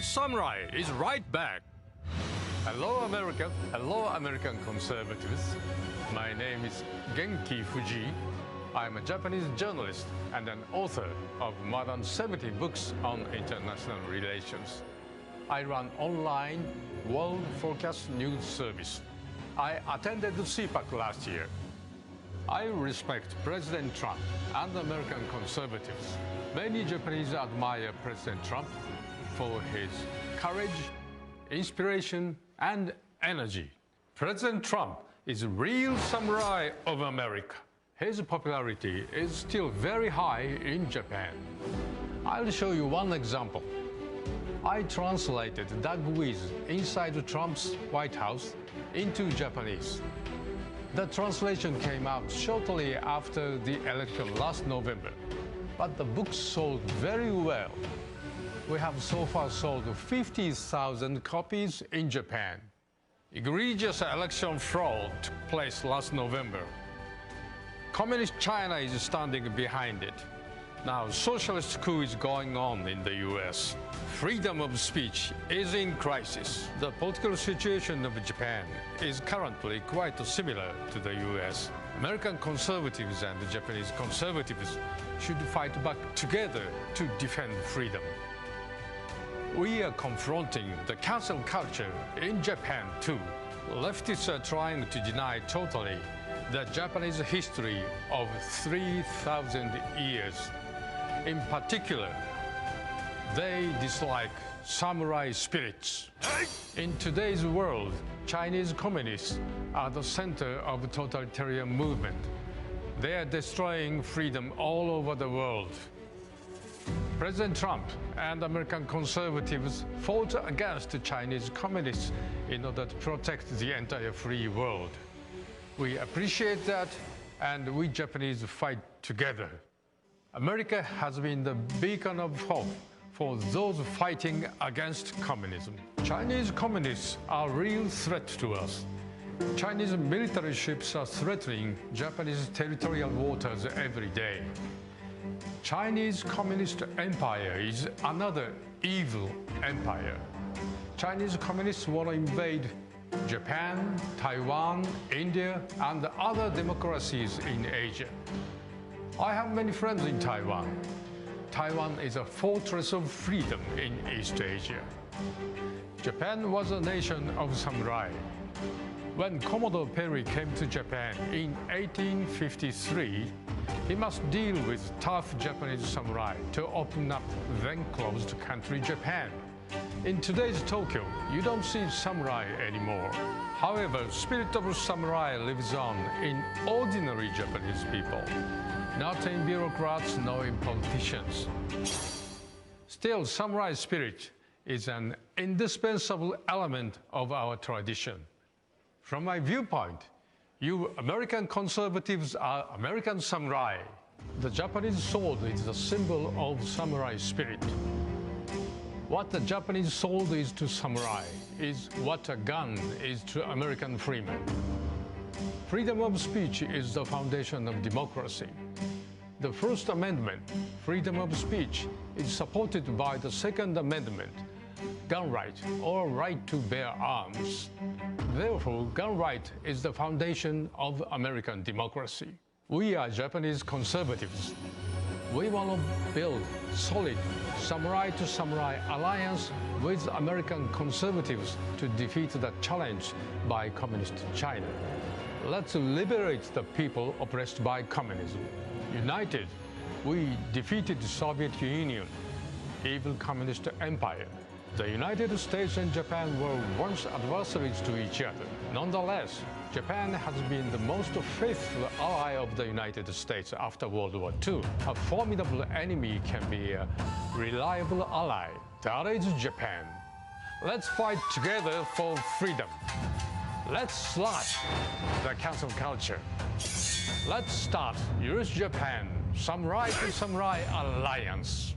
Samurai is right back. Hello, America. Hello, American conservatives. My name is Genki I'm a Japanese journalist and an author of more than 70 books on international relations. I run online world forecast news service. I attended the CPAC last year. I respect President Trump and American conservatives. Many Japanese admire President Trump for his courage, inspiration, and energy. President Trump is a real samurai of America. His popularity is still very high in Japan. I'll show you one example. I translated Doug Wiz inside Trump's White House into Japanese. The translation came out shortly after the election last November, but the book sold very well. We have so far sold 50,000 copies in Japan. Egregious election fraud took place last November. Communist China is standing behind it. Now, socialist coup is going on in the US. Freedom of speech is in crisis. The political situation of Japan is currently quite similar to the US. American conservatives and Japanese conservatives should fight back together to defend freedom. We are confronting the cancel culture in Japan too. Leftists are trying to deny totally the Japanese history of 3,000 years. In particular, they dislike samurai spirits. In today's world, Chinese communists are the center of the totalitarian movement. They are destroying freedom all over the world. President Trump and American conservatives fought against the Chinese communists in order to protect the entire free world. We appreciate that, and we Japanese fight together. America has been the beacon of hope for those fighting against communism. Chinese communists are a real threat to us. Chinese military ships are threatening Japanese territorial waters every day. Chinese Communist Empire is another evil empire. Chinese communists want to invade Japan, Taiwan, India, and other democracies in Asia. I have many friends in Taiwan. Taiwan is a fortress of freedom in East Asia. Japan was a nation of samurai. When Commodore Perry came to Japan in 1853, he must deal with tough Japanese samurai to open up then-closed country Japan. In today's Tokyo, you don't see samurai anymore. However, spirit of samurai lives on in ordinary Japanese people, not in bureaucrats nor in politicians. Still, samurai spirit is an indispensable element of our tradition. From my viewpoint, you American conservatives are American samurai. The Japanese sword is a symbol of samurai spirit. What the Japanese sword is to samurai is what a gun is to American freemen. Freedom of speech is the foundation of democracy. The First Amendment, freedom of speech, is supported by the Second Amendment, gun right or right to bear arms. Therefore, gun right is the foundation of American democracy. We are Japanese conservatives. We want to build solid samurai-to-samurai alliance with American conservatives to defeat the challenge by communist China. Let's liberate the people oppressed by communism. United, we defeated the Soviet Union, evil communist empire. The United States and Japan were once adversaries to each other. Nonetheless, Japan has been the most faithful ally of the United States after World War II. A formidable enemy can be a reliable ally. That is Japan. Let's fight together for freedom. Let's slash the cancel culture. Let's start US-Japan Samurai-to-Samurai Alliance.